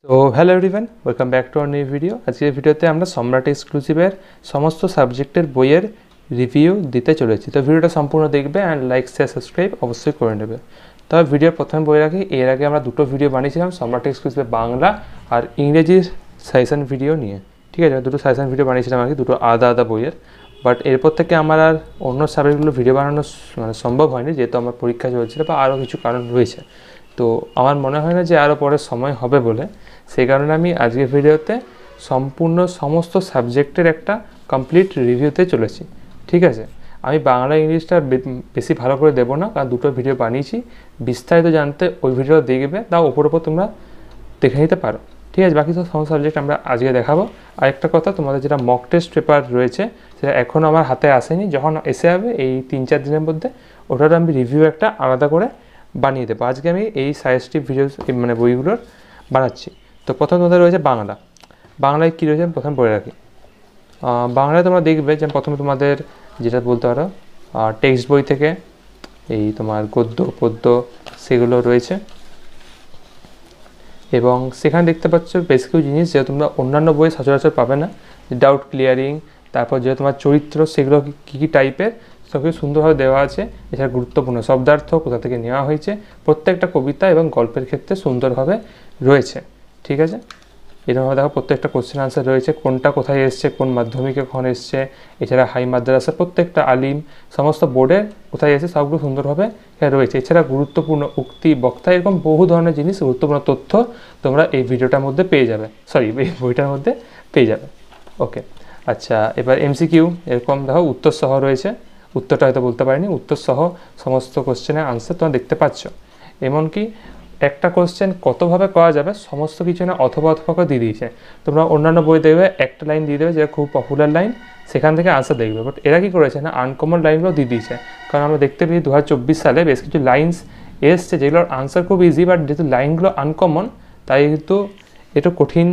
তো hello everyone, welcome back to our new video. আজকের ভিডিওতে আমরা সম্রাট এক্সক্লুসিভের সমস্ত সাবজেক্টের বইয়ের রিভিউ দিতে চলেছি। তো ভিডিওটা সম্পূর্ণ দেখবে অ্যান্ড লাইক শেয়ার সাবস্ক্রাইব অবশ্যই করে নেবে। তবে ভিডিওর প্রথমে বলে রাখি, এর আগে আমরা দুটো ভিডিও বানিয়েছিলাম সম্রাট এক্সক্লুসিভের বাংলা আর ইংরেজির সাজেশন ভিডিও নিয়ে। ঠিক আছে, দুটো সাজেশন ভিডিও বানিয়েছিলাম আর কি, দুটো আলাদা আলাদা বইয়ের। বাট এরপর থেকে আমার আর অন্য সাবজেক্টগুলো ভিডিও বানানো সম্ভব হয়নি, যেহেতু আমার পরীক্ষা চলছিল বা আরও কিছু কারণ রয়েছে। তো আমার মনে হয় না যে আরও পরে সময় হবে বলে, সেই কারণে আমি আজকের ভিডিওতে সম্পূর্ণ সমস্ত সাবজেক্টের একটা কমপ্লিট রিভিউতে চলেছি। ঠিক আছে, আমি বাংলা ইংলিশটা বেশি ভালো করে দেবো না, কারণ দুটো ভিডিও বানিয়েছি। বিস্তারিত জানতে ওই ভিডিও দেখবে, তাও ওপর তোমরা দেখে নিতে পারো। ঠিক আছে, বাকি সমস্ত সাবজেক্ট আমরা আজকে দেখাবো। আরেকটা কথা, তোমাদের যেটা মক টেস্ট পেপার রয়েছে সেটা এখনও আমার হাতে আসেনি, যখন এসে যাবে এই 3-4 দিনের মধ্যে ওটার আমি রিভিউ একটা আলাদা করে বানিয়ে দেবো। আজকে আমি এই সাজেস্টিভ ভিডিওস মানে বইগুলোর বানাচ্ছি। তো প্রথম তোমাদের রয়েছে বাংলা। বাংলায় কী রয়েছে প্রথম পড়ে রাখি। বাংলায় তোমরা দেখবে যে প্রথমে তোমাদের যেটা বলতে পারো টেক্সট বই থেকে এই তোমার গদ্য পদ্য সেগুলো রয়েছে, এবং সেখানে দেখতে পাচ্ছ বেশ কিছু জিনিস যেটা তোমরা অন্যান্য বইয়ে সচরাচর পাবে না। ডাউট ক্লিয়ারিং, তারপর যে তোমার চরিত্র সেগুলো কী কী টাইপের সব কিছু সুন্দরভাবে দেওয়া আছে। এছাড়া গুরুত্বপূর্ণ শব্দার্থ কোথা থেকে নেওয়া হয়েছে, প্রত্যেকটা কবিতা এবং গল্পের ক্ষেত্রে সুন্দরভাবে রয়েছে। ঠিক আছে, এরকমভাবে দেখো প্রত্যেকটা কোশ্চেন আনসার রয়েছে, কোনটা কোথায় এসছে, কোন মাধ্যমিকে কখন এসছে। এছাড়া হাই মাদ্রাসা, প্রত্যেকটা আলিম, সমস্ত বোর্ডের কোথায় এসে সবগুলো সুন্দরভাবে রয়েছে। এছাড়া গুরুত্বপূর্ণ উক্তি, বক্তা, এরকম বহু ধরনের জিনিস, গুরুত্বপূর্ণ তথ্য তোমরা এই ভিডিওটার মধ্যে পেয়ে যাবে, এই বইটার মধ্যে পেয়ে যাবে। ওকে, আচ্ছা, এবার এমসিকিউ এরকম দেখো উত্তর সহ রয়েছে। উত্তরটা হয়তো বলতে পারিনি, উত্তর সহ সমস্ত কোশ্চেনের আনসার তোমরা দেখতে পাচ্ছ। এমনকি একটা কোশ্চেন কতভাবে করা যাবে সমস্ত কিছু না অথবা করে দিয়ে দিয়েছে। তোমরা অন্যান্য বই দেখবে একটা লাইন দিয়ে দেবে, যেটা খুব পপুলার লাইন, সেখান থেকে আনসার দেখবে। বাট এরা কী করেছে না, আনকমন লাইনগুলো দিয়ে দিয়েছে। কারণ আমরা দেখতে পেয়েছি 2024 সালে বেশ কিছু লাইন্স এসছে যেগুলোর আনসার খুব ইজি, বাট যেহেতু লাইনগুলো আনকমন তাই কিন্তু একটু কঠিন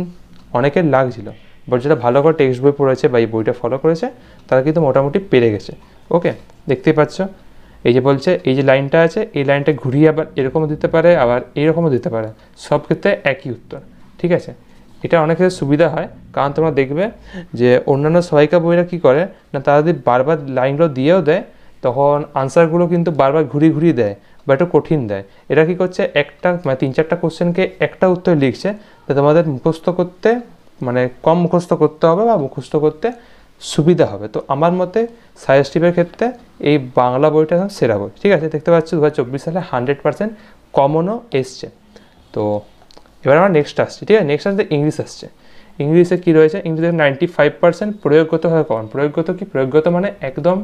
অনেকের লাগছিল। বাট যেটা ভালো করে টেক্সট বই পড়েছে বা এই বইটা ফলো করেছে তারা কিন্তু মোটামুটি পেরে গেছে। ওকে, দেখতেই পাচ্ছ এই যে বলছে, এই যে লাইনটা আছে এই লাইনটা ঘুরিয়ে আবার এরকমও দিতে পারে, আবার এইরকমও দিতে পারে, সব ক্ষেত্রে একই উত্তর। ঠিক আছে, এটা অনেক ক্ষেত্রে সুবিধা হয়, কারণ তোমরা দেখবে যে অন্যান্য সহায়িকা বইরা কী করে না, তারা যদি বারবার লাইনগুলো দিয়েও দেয় তখন আনসারগুলো কিন্তু বারবার ঘুরিয়ে দেয় বা একটু কঠিন দেয়। এটা কী করছে, একটা মানে 3-4টা কোশ্চেনকে একটা উত্তর লিখছে, তো তোমাদের মুখস্থ করতে মানে কম মুখস্থ করতে হবে বা মুখস্থ করতে সুবিধা হবে। তো আমার মতে সাজেস্টিভের ক্ষেত্রে এই বাংলা বইটা সেরা বই। ঠিক আছে, দেখতে পাচ্ছি 2024 সালে 100% কমনও এসছে। তো এবার আমরা নেক্সট আসছি। ঠিক আছে, নেক্সট আসতে ইংলিশ আসছে। ইংলিশে কী রয়েছে, ইংলিশে 95% প্রয়োগগতভাবে কমন। প্রয়োগগত কি, প্রয়োগগত মানে একদম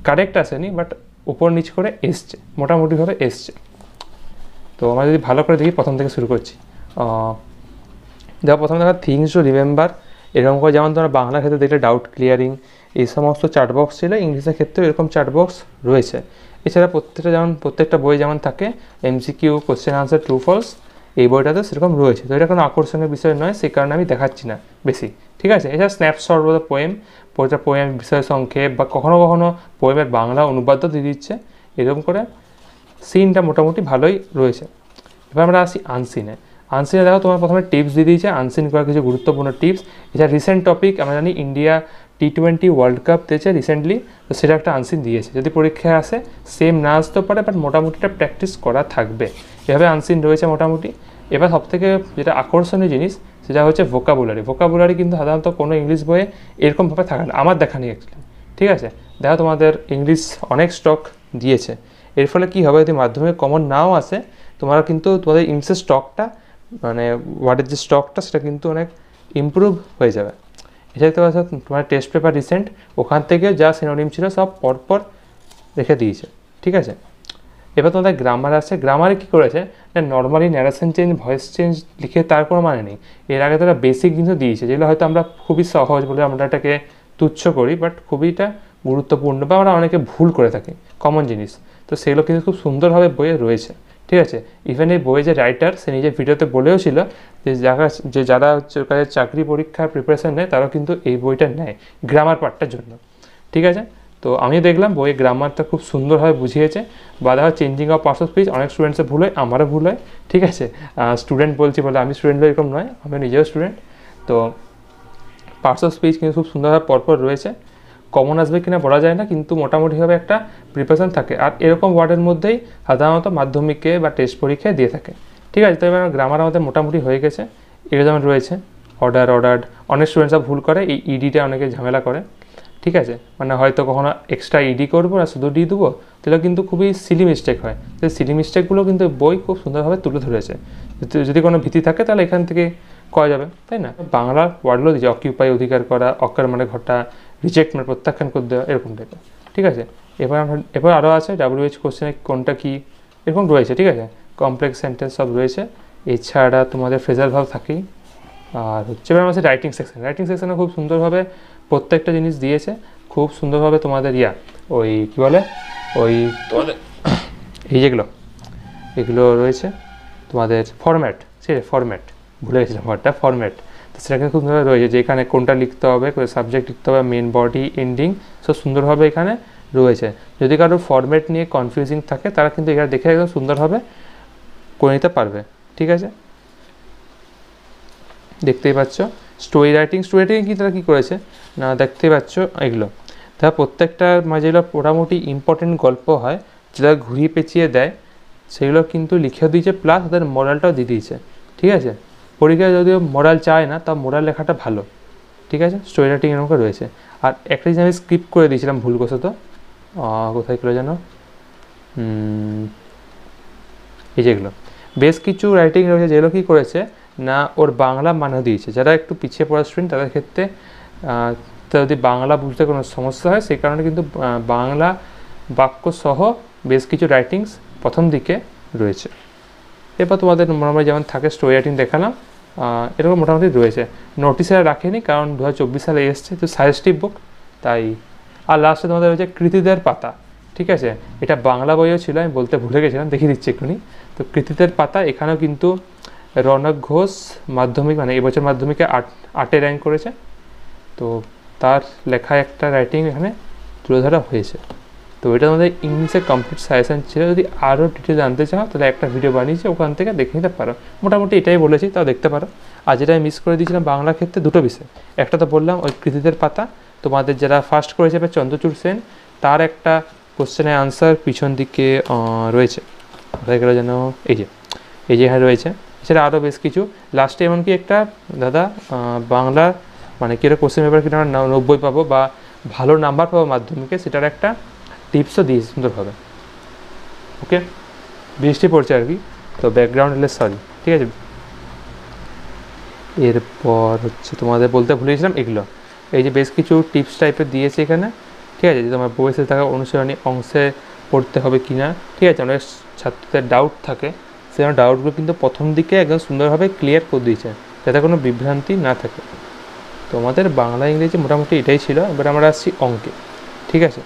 কারেক্ট আসেনি, বাট উপর নিচ করে এসছে, মোটামুটিভাবে এসছে। তো আমরা যদি ভালো করে দেখি, প্রথম থেকে শুরু করছি। দেখো প্রথমে দেখা থিংস টু রিমেম্বার, এরকম করে যেমন তোমরা বাংলার ক্ষেত্রে দেখলে ডাউট ক্লিয়ারিং এই সমস্ত চার্ট বক্স ছিল, ইংলিশের ক্ষেত্রেও এরকম চার্ট বক্স রয়েছে। এছাড়া প্রত্যেকটা বই যেমন থাকে MCQ, question answer, true false, এই বইটাতে সেরকম রয়েছে। তো এটা কোনো আকর্ষণীয় বিষয় নয়, সেই কারণে আমি দেখাচ্ছি না বেশি। ঠিক আছে, এছাড়া স্ন্যাপশট বলতে পোয়েম বিষয় সংক্ষেপ বা কখনো কখনো পোয়েমের বাংলা অনুবাদও দিয়ে দিচ্ছে। এরকম করে সিনটা মোটামুটি ভালোই রয়েছে। এবার আমরা আসি আনসিনে। আনসিনে দেখো তোমার প্রথমে টিপস দিয়ে দিয়েছে, আনসিন করার কিছু গুরুত্বপূর্ণ টিপস। এছাড়া রিসেন্ট টপিক আমরা জানি ইন্ডিয়া T20 ওয়ার্ল্ড কাপ দিয়েছে রিসেন্টলি, তো সেটা একটা আনসিন দিয়েছে। যদি পরীক্ষায় আসে সেম না আসতেও পারে, বাট মোটামুটিটা প্র্যাকটিস করা থাকবে। এভাবে আনসিন রয়েছে মোটামুটি। এবার সবথেকে যেটা আকর্ষণীয় জিনিস সেটা হচ্ছে ভোকাবুলারি। ভোকাবুলারি কিন্তু সাধারণত কোনো ইংলিশ বইয়ে এরকমভাবে থাকে না, আমার দেখা নেই অ্যাকচুয়ালি। ঠিক আছে, দেখো তোমাদের ইংলিশ অনেক স্টক দিয়েছে। এর ফলে কী হবে, যদি মাধ্যমিক কমন নাও আসে তোমরা কিন্তু তোমাদের ইংলিশের স্টকটা মানে ওয়ার্ডের যে স্টকটা সেটা কিন্তু অনেক ইমপ্রুভ হয়ে যাবে। এটা দেখতে পাচ্ছ তোমার টেস্ট পেপার রিসেন্ট, ওখান থেকে যা সিনোনিম ছিল সব পরপর রেখে দিয়েছে। ঠিক আছে, এবার তোমাদের গ্রামার আছে। গ্রামারে কী করেছে না, normally narration change, voice change লিখে তার কোনো মানে নেই। এর আগে তারা বেসিক জিনিসও দিয়েছে, যেগুলো হয়তো আমরা খুবই সহজ বলে আমরা এটাকে তুচ্ছ করি, বাট খুবইটা গুরুত্বপূর্ণ বা আমরা অনেকে ভুল করে থাকি কমন জিনিস। তো সেগুলো কিন্তু খুব সুন্দরভাবে বইয়ে রয়েছে। ঠিক আছে, ইভেন এই বইয়ে যে রাইটার সে নিজের ভিডিওতে বলেও ছিল যে যারা হচ্ছে চাকরি পরীক্ষার প্রিপারেশান নেয় তারাও কিন্তু এই বইটা নেয় গ্রামার পার্টটার জন্য। ঠিক আছে, তো আমি দেখলাম বইয়ের গ্রামারটা খুব সুন্দরভাবে বুঝিয়েছে। বা দেখা changing of parts of speech অনেক স্টুডেন্টসের ভুল হয়, আমারও ভুল হয়, ঠিক আছে। স্টুডেন্ট বলছি বলে আমি স্টুডেন্ট এরকম নয়, আমি নিজেও স্টুডেন্ট। তো পার্টস অফ স্পিচ কিন্তু খুব সুন্দরভাবে পরপর রয়েছে। কমন আসবে কিনা বলা যায় না, কিন্তু মোটামুটিভাবে একটা প্রিপারেশন থাকে। আর এরকম ওয়ার্ডের মধ্যেই সাধারণত মাধ্যমিকে বা টেস্ট পরীক্ষায় দিয়ে থাকে, ঠিক আছে। তো এবার গ্রামার আমাদের মোটামুটি হয়ে গেছে। এক্সাম রয়েছে অর্ডার্ড, অনেক স্টুডেন্টসরা ভুল করে, এই ইডিটা অনেকে ঝামেলা করে, ঠিক আছে। মানে হয়তো কখনো এক্সট্রা ইডি করবো না শুধু ডি দেবো, তাহলে কিন্তু খুবই সিলি মিস্টেক হয়। তো সিলি মিস্টেকগুলো কিন্তু বই খুব সুন্দরভাবে তুলে ধরেছে। যদি কোনো ভীতি থাকে তাহলে এখান থেকে করা যাবে, তাই না। বাংলার ওয়ার্ডগুলো দিয়েছে, অকিউপাই অধিকার করা, অকার মানে ঘটা, রিজেক্ট মানে প্রত্যাখ্যান করে দেওয়া, এরকম টাইপের, ঠিক আছে। এবার আরও আছে WH কোশ্চেনে কোনটা কী, এরকম রয়েছে, ঠিক আছে। কমপ্লেক্স সেন্টেন্স সব রয়েছে। এছাড়া তোমাদের ফ্রেজাল ভার্ব থাকেই। আর হচ্ছে এবার আছে রাইটিং সেকশনে খুব সুন্দরভাবে প্রত্যেকটা জিনিস দিয়েছে, খুব সুন্দরভাবে তোমাদের ওই কী বলে ওই তোমাদের এই এগুলো রয়েছে তোমাদের ফরম্যাট ভুলে গেছিলাম ওয়ার্ডটা, ফরম্যাট। তো সেটাকে খুব সুন্দরভাবে রয়েছে, যে এখানে কোনটা লিখতে হবে, সাবজেক্ট লিখতে হবে, মেন বডি এন্ডিং, সব সুন্দরভাবে এখানে রয়েছে। যদি কারোর ফরম্যাট নিয়ে কনফিউজিং থাকে তারা কিন্তু এখানে দেখে একদম সুন্দরভাবে করে নিতে পারবে, ঠিক আছে। দেখতেই পাচ্ছ স্টোরি রাইটিং কি তারা কী করেছে না, দেখতেই পাচ্ছ এগুলো তারা প্রত্যেকটার মাঝে যেগুলো মোটামুটি ইম্পর্টেন্ট গল্প হয়, যেটা ঘুরিয়ে পেঁচিয়ে দেয়, সেগুলো কিন্তু লিখেও দিয়েছে, প্লাস তাদের মোরালটাও দিয়ে দিয়েছে, ঠিক আছে। পরীক্ষায় যদিও মোরাল চায় না, তা মোরাল লেখাটা ভালো, ঠিক আছে। স্টোরি রাইটিং এরকম রয়েছে। আর একটা জিনিস আমি স্কিপ করে দিয়েছিলাম ভুলবশত, কোথায় করে যেন, এই যেগুলো বেশ কিছু রাইটিং রয়েছে যেগুলো কী করেছে না, ওর বাংলা মানে দিয়েছে। যারা একটু পিছিয়ে পড়া স্টুডেন্ট তাদের ক্ষেত্রে যদি বাংলা বুঝতে কোনো সমস্যা হয়, সেই কারণে কিন্তু বাংলা বাক্য সহ বেশ কিছু রাইটিংস প্রথম দিকে রয়েছে। এরপর তোমাদের নর্মালি যেমন থাকে স্টোরি রাইটিং দেখালাম, এরকম মোটামুটি রয়েছে। নোটিশে রাখেনি কারণ 2024 সালে এসছে, তো সাজেস্টিভ বুক তাই। আর লাস্টে তোমাদের রয়েছে কৃতিদের পাতা, ঠিক আছে। এটা বাংলা বইও ছিল, আমি বলতে ভুলে গেছিলাম, দেখিয়ে দিচ্ছি এক্ষুনি। তো কৃতিদের পাতা এখানেও কিন্তু রৌনক ঘোষ মাধ্যমিক মানে এবছর মাধ্যমিকে 8 র্যাঙ্ক করেছে, তো তার লেখা একটা রাইটিং এখানে তুলে ধরা হয়েছে। তো এটা আমাদের ইংলিশে কমপ্লিট সাজেশন ছিল। যদি আরও ডিটেল জানতে চাও তাহলে একটা ভিডিও বানিয়েছি, ওখান থেকে দেখে নিতে পারো। মোটামুটি এটাই বলেছি, তাও দেখতে পারো। আর যেটা আমি মিস করে দিয়েছিলাম বাংলার ক্ষেত্রে দুটো বিষয়, একটা তো বললাম ওই কৃতিদের পাতা, তোমাদের যারা ফার্স্ট করেছে চন্দ্রচূড় সেন, তার একটা কোশ্চেনের আনসার পিছন দিকে রয়েছে, কোথায় গেল যেন, এই যে এখানে রয়েছে। এছাড়া আরও বেশ কিছু লাস্টে এমনকি একটা দাদা বাংলা মানে কীরকম কোশ্চেন পেপার কিনা 90 পাবো বা ভালো নাম্বার পাবো মাধ্যমিকে, সেটার একটা টিপসও দিয়েছে সুন্দরভাবে। ওকে, বৃষ্টি পড়ছে আর কি, তো ব্যাকগ্রাউন্ড হলে সরি, ঠিক আছে। এরপর হচ্ছে তোমাদের বলতে ভুলেছিলাম এগুলো, এই যে বেশ কিছু টিপস টাইপের দিয়েছে এখানে, ঠিক আছে। যে তোমার বইয়ে থাকা অনুশীলনী অংশে পড়তে হবে কি না, ঠিক আছে। অনেক ছাত্রদের ডাউট থাকে, সেই ডাউটগুলো কিন্তু প্রথম দিকে একদম সুন্দরভাবে ক্লিয়ার করে দিয়েছে, যাতে কোনো বিভ্রান্তি না থাকে। তো আমাদের বাংলা ইংরেজি মোটামুটি এটাই ছিল। এবার আমরা আসছি অঙ্কে, ঠিক আছে।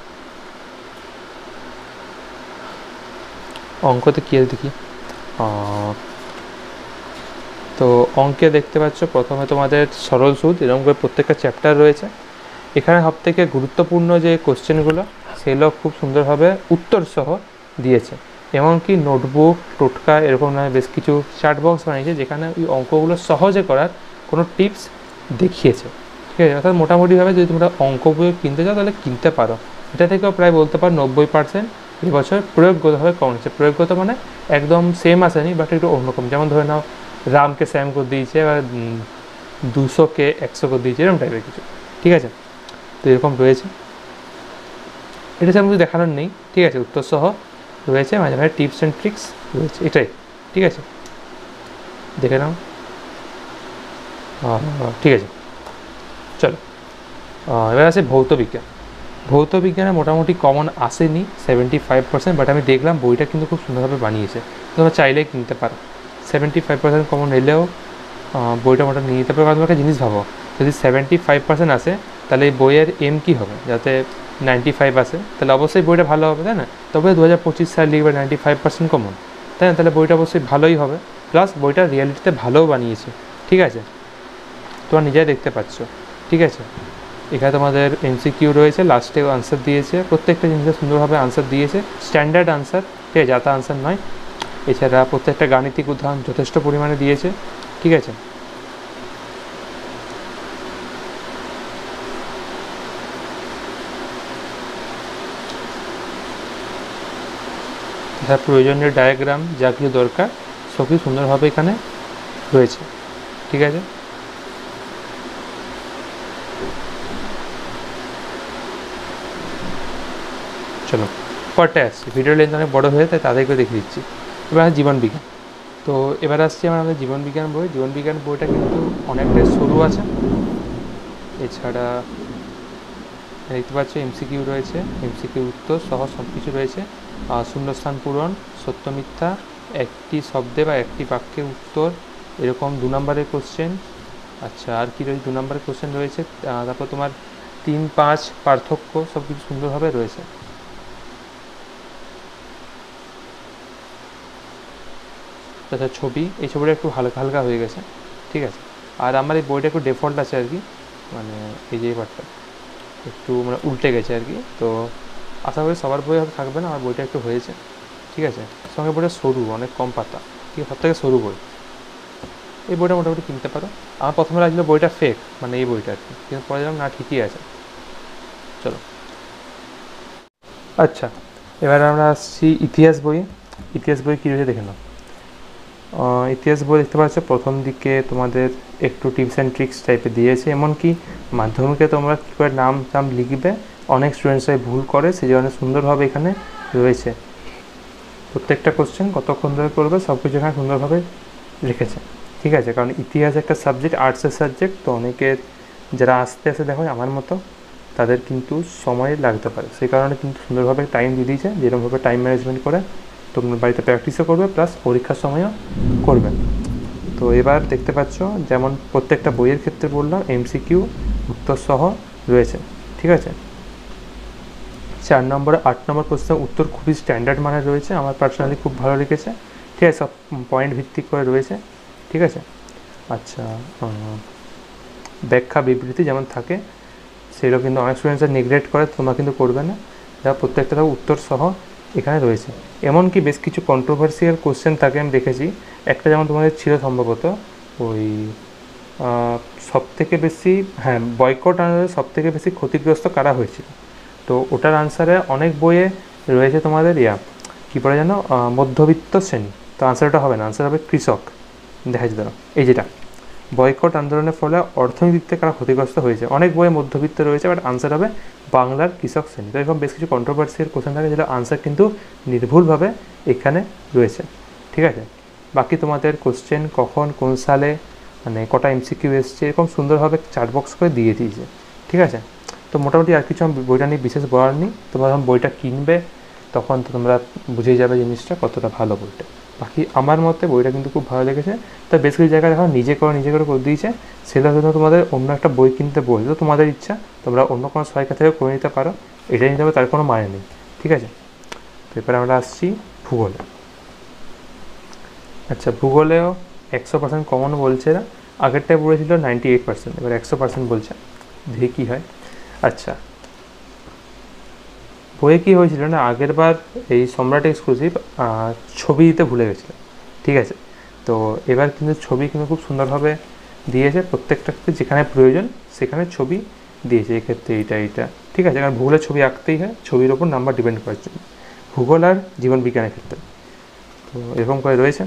অঙ্কতে কী আছে দেখি, তো অঙ্কে দেখতে পাচ্ছ প্রথমে তোমাদের সরল সুদ, এরকম করে প্রত্যেকটা চ্যাপ্টার রয়েছে। এখানে সবথেকে গুরুত্বপূর্ণ যে কোশ্চেনগুলো সেগুলো খুব সুন্দরভাবে উত্তর সহ দিয়েছে। এমনকি নোটবুক টোটকা এরকম নয়, বেশ কিছু চার্ট বক্স বানিয়েছে যেখানে ওই অঙ্কগুলো সহজে করার কোনো টিপস দেখিয়েছে, ঠিক আছে। অর্থাৎ মোটামুটিভাবে যদি তোমরা অঙ্ক বই কিনতে চাও তাহলে কিনতে পারো। এটা থেকেও প্রায় বলতে পারো 90% এবছর প্রয়োগগতভাবে কম হচ্ছে। প্রয়োগগত মানে একদম সেম আসেনি, বাট একটু অন্যরকম। যেমন ধরে নাও রামকে স্যাম করে দিয়েছে, এবার 200কে 100 করে দিয়েছে, এরকম টাইপের কিছু, ঠিক আছে। তো এরকম রয়েছে, এটা সেরকম কিছু দেখানোর নেই, ঠিক আছে। উত্তর সহ রয়েছে, মাঝে মাঝে টিপস অ্যান্ড ট্রিক্স রয়েছে, এটাই, ঠিক আছে। দেখে নাও, ঠিক আছে। চলো এবার আছে ভৌত বিজ্ঞানে মোটামুটি কমন আসেনি 75%, বাট আমি দেখলাম বইটা কিন্তু খুব সুন্দরভাবে বানিয়েছে, তোমরা চাইলেই কিনতে পারো। 75% কমন এলেও বইটা মোটা নিয়ে নিতে পারো। কারণ তোমাকে জিনিস ভাবো, যদি 75% আসে তাহলে এই বইয়ের এম কী হবে, যাতে 95 আসে, তাহলে অবশ্যই বইটা ভালো হবে, তাই না। তবে 2025 সাল লিখবে 95% কমন, তাই না, তাহলে বইটা অবশ্যই ভালোই হবে। প্লাস বইটা রিয়ালিটিতে ভালোও বানিয়েছে, ঠিক আছে, তোমরা নিজেরাই দেখতে পাচ্ছ, ঠিক আছে। এখানে তোমাদের এমসিকিউ রয়েছে, লাস্টেও আনসার দিয়েছে, প্রত্যেকটা জিনিসের সুন্দরভাবে আনসার দিয়েছে, স্ট্যান্ডার্ড আনসার, ঠিক আছে, যাতা আনসার নয়। এছাড়া প্রত্যেকটা গাণিতিক উদাহরণ যথেষ্ট পরিমাণে দিয়েছে, ঠিক আছে। যা প্রয়োজনীয় ডায়াগ্রাম, যা কিছু দরকার সব কিছু সুন্দরভাবে এখানে রয়েছে, ঠিক আছে। চলো পরটায় আসছি, ভিডিও লেন্থ অনেক বড় হয়ে তাই তাদেরকে দেখিয়ে দিচ্ছি। এবার জীবন বিজ্ঞান। তো এবার আসছি আমরা আমাদের জীবন বিজ্ঞান বই। জীবন বিজ্ঞান বইটা কিন্তু অনেকটাই সরু আছে। এছাড়া দেখতে পাচ্ছ এমসিকিউ রয়েছে, এমসিকিউ উত্তর সহ সব কিছু রয়েছে। শূন্যস্থান পূরণ, সত্য মিথ্যা, একটি শব্দে বা একটি বাক্যের উত্তর, এরকম 2 নম্বরের কোশ্চেন। আচ্ছা আর কি রয়েছে, 2 নম্বরের কোশ্চেন রয়েছে। তারপর তোমার 3-5 পার্থক্য, সব কিছু সুন্দরভাবে রয়েছে। তাছাড়া ছবি, এই ছবিটা একটু হালকা হালকা হয়ে গেছে, ঠিক আছে। আর আমার এই বইটা একটু ডিফল্ট আছে আর কি, মানে এই যে পার্টটা একটু মানে উল্টে গেছে আর কি। তো আশা করি সবার বই হয়তো থাকবে না, আমার বইটা একটু হয়েছে, ঠিক আছে। সঙ্গে বইটা সরু, অনেক কম পাতা, ঠিক আছে, সব থেকে সরু বই। এই বইটা মোটামুটি কিনতে পারো। আমার প্রথমে লাগছিলো বইটা ফেক, মানে এই বইটা আর কি, কিন্তু পরে দেখলাম না ঠিকই আছে। চলো আচ্ছা, এবার আমরা আসছি ইতিহাস বই। ইতিহাস বই কী রয়েছে দেখে নাও। ইতিহাস বই দেখতে পাচ্ছ প্রথম দিকে তোমাদের একটু টিপস অ্যান্ড ট্রিক্স টাইপের দিয়েছে, এমনকি মাধ্যমিকে তোমরা কী করে নাম টাম লিখবে অনেক স্টুডেন্টসরাই ভুল করে, সেই জন্য সুন্দরভাবে এখানে রয়েছে। প্রত্যেকটা কোশ্চেন কতক্ষণ ধরে করবে সব কিছু এখানে সুন্দরভাবে লিখেছে, ঠিক আছে। কারণ ইতিহাস একটা সাবজেক্ট, আর্টসের সাবজেক্ট, তো অনেকের যারা আস্তে আস্তে দেখো আমার মতো তাদের কিন্তু সময় লাগতে পারে, সেই কারণে কিন্তু সুন্দরভাবে টাইম দিয়ে দিয়েছে, যেরকমভাবে টাইম ম্যানেজমেন্ট করে তোমরা বাড়িতে প্র্যাকটিসও করবে প্লাস পরীক্ষার সময়ও করবে। তো এবার দেখতে পাচ্ছ যেমন প্রত্যেকটা বইয়ের ক্ষেত্রে বললাম এমসিকিউ উত্তর সহ রয়েছে, ঠিক আছে। 4 নম্বর 8 নম্বর প্রশ্নের উত্তর খুবই স্ট্যান্ডার্ড মানের রয়েছে, আমার পার্সোনালি খুব ভালো লেগেছে, ঠিক আছে। সব পয়েন্ট ভিত্তিক করে রয়েছে, ঠিক আছে। আচ্ছা ব্যাখ্যা বিবৃতি যেমন থাকে সেগুলো কিন্তু অনেক স্টুডেন্টসরা নেগলেক্ট করে, তোমরা কিন্তু করবে না, যা প্রত্যেকটা উত্তর সহ এখানে রয়েছে। এমনকি বেশ কিছু কন্ট্রোভার্সিয়াল কোশ্চেন থাকে আমি দেখেছি, একটা যেমন তোমাদের ছিল সম্ভবত ওই সবথেকে বেশি, হ্যাঁ বয়কট আন্দোলনে সবথেকে বেশি ক্ষতিগ্রস্ত কারা হয়েছিল, তো ওটার আনসারে অনেক বইয়ে রয়েছে তোমাদের কী বলে যেন মধ্যবিত্ত শ্রেণী, তো আনসারটা হবে না, আনসার হবে কৃষক। দেখা যেত না এই যেটা বয়কট আন্দোলনের ফলে অর্থনৈতিক থেকে কারা ক্ষতিগ্রস্ত হয়েছে, অনেক বইয়ে মধ্যবিত্ত রয়েছে, বাট আনসার হবে বাংলার কৃষক শ্রেণী। তো এরকম বেশ কিছু কন্ট্রোভার্সিয়াল কোশ্চেন থাকে যেটা আনসার কিন্তু নির্ভুলভাবে এখানে রয়েছে, ঠিক আছে। বাকি তোমাদের কোশ্চেন কখন কোন সালে মানে কটা এমসিকিউ এসছে এরকম সুন্দরভাবে চার্ট বক্স করে দিয়ে দিয়েছে, ঠিক আছে। তো মোটামুটি আর কিছু আমি বইটা নিয়ে বিশেষ বলার নেই, তোমরা যখন বইটা কিনবে তখন তো তোমরা বুঝেই যাবে জিনিসটা কতটা ভালো বইটা। বাকি আমার মতে বইটা কিন্তু খুব ভালো লেগেছে। তো বেশ কিছু জায়গায় এখন নিজে করে দিয়েছে, সেটার জন্য তোমাদের অন্য একটা বই কিনতে বলছে, তো তোমাদের ইচ্ছা, তোমরা অন্য কোনো সহায়িকা থেকে করে নিতে পারো, এটাই নিতে হবে তার কোনো মানে নেই, ঠিক আছে। তো এরপরে আমরা আসছি ভূগোলে। আচ্ছা ভূগোলেও 100% কমন বলছে না, আগেরটায় পড়েছিল 98%, এবার 100% বলছে, দেখি কী হয়। আচ্ছা বইয়ে কী হয়েছিল না, আগের বার এই সম্রাট এক্সক্লুসিভ ছবি দিতে ভুলে গেছিলো, ঠিক আছে। তো এবার কিন্তু ছবি কিন্তু খুব সুন্দরভাবে দিয়েছে, প্রত্যেকটা ক্ষেত্রে যেখানে প্রয়োজন সেখানে ছবি দিয়েছে, এক্ষেত্রে এইটা ঠিক আছে। কারণ ভূগোলের ছবি আঁকতেই হয়, ছবির ওপর নাম্বার ডিপেন্ড করার জন্য, ভূগোল আর জীবন বিজ্ঞানের ক্ষেত্রে তো এরকম করে রয়েছে।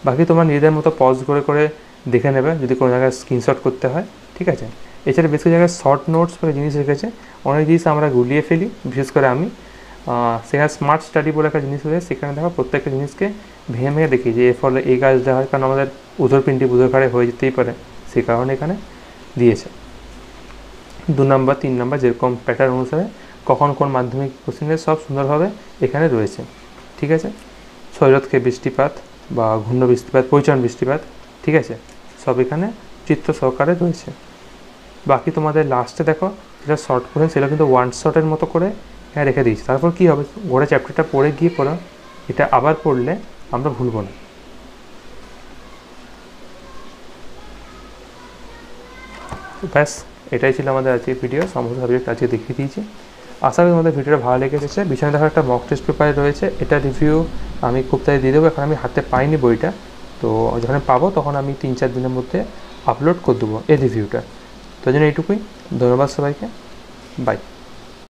বাকি তোমরা নিজেদের মতো পজ করে দেখে নেবে যদি কোনো জায়গায় স্ক্রিনশট করতে হয়, ঠিক আছে। এছাড়া বেশ কিছু জায়গায় শর্ট নোটস বলে জিনিস রেখেছে, অনেক জিনিস আমরা গুলিয়ে ফেলি, বিশেষ করে আমি। সেখানে স্মার্ট স্টাডি বলে একটা জিনিস রয়েছে, সেখানে দেখো প্রত্যেকটা জিনিসকে ভেঙে দেখি যে এর ফলে এই কাজটা হয়, কারণ আমাদের উদরপিণ্ডি বুধরঘাড়ে হয়ে যেতেই পারে, সেই কারণে এখানে দিয়েছে। 2 নম্বর 3 নম্বর যেরকম প্যাটার্ন অনুসারে কখন কোন মাধ্যমিক কোশ্চেনের সব সুন্দরভাবে এখানে রয়েছে, ঠিক আছে। শৈরতকে বৃষ্টিপাত বা ঘূর্ণ বৃষ্টিপাত, পরিচয়ন বৃষ্টিপাত, ঠিক আছে, সব এখানে চিত্র সহকারে রয়েছে। বাকি তোমাদের লাস্টে দেখো যেটা শর্ট কোশ্চেন সেটা কিন্তু 1 শটের মতো করে হ্যাঁ রেখে দিয়েছি, তারপর কী হবে গোটা চ্যাপ্টারটা পড়ে গিয়ে পড়া, এটা আবার পড়লে আমরা ভুলব না। ব্যাস এটাই ছিল আমাদের আজকের ভিডিও, সমস্ত সাবজেক্ট আজকে দেখিয়ে দিয়েছি। আশা করি আমাদের ভিডিওটা ভালো লেগেছে। বিছানা দেখার একটা মক টেস্ট পেপার রয়েছে, এটা রিভিউ আমি খুব তাড়াতাড়ি দিয়ে দেবো। এখন আমি হাতে পাইনি বইটা, তো যখন পাবো তখন আমি 3-4 দিনের মধ্যে আপলোড করে দেবো এই রিভিউটা। তো জন্য এইটুকুই, ধন্যবাদ সবাইকে, বাই।